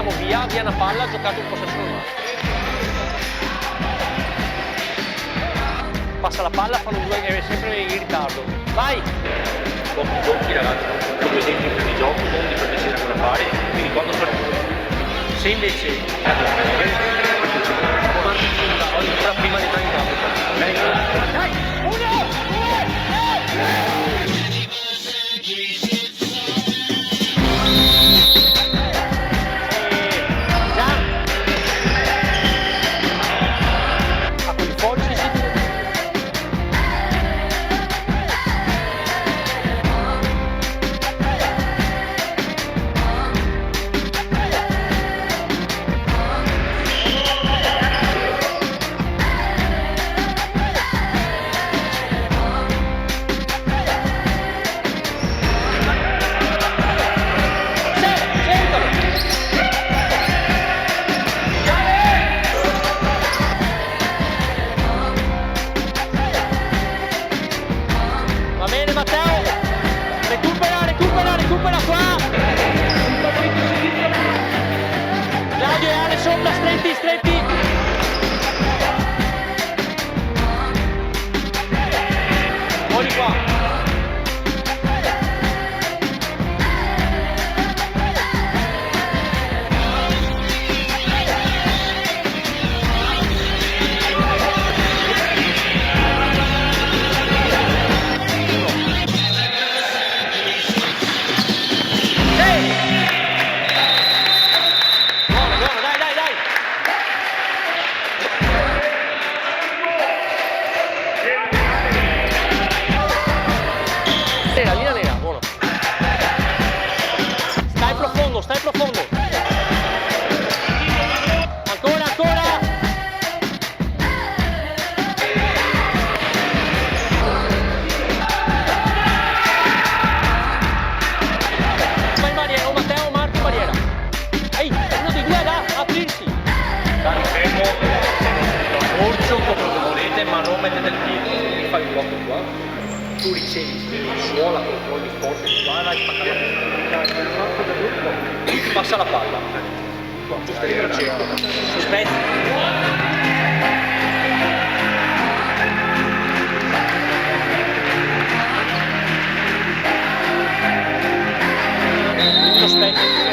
andiamo via una palla, giocate un possesso normale. Passa la palla, fanno due, è sempre in ritardo. Vai! Pochi giochi ragazzi, come esempio di gioco, non di per piacere cosa fare, quindi quando sono... Se invece ogni prima di andare in campo, dai, uno, recupera qua! Claudio e Ale sopra, stretti! Fuori qua! Linea nera, buono. Stai profondo. Ancora. Vai in barriera, o Matteo o Marco in barriera. Ehi, uno dei due è da aprirsi. Dai fermo, orcio come volete, ma non mettete il piede, mi fai il blocco qua. Tu ricevi suola, controlli forte, vai spaccare passa la palla giusto lì al centro, sospetti sospetti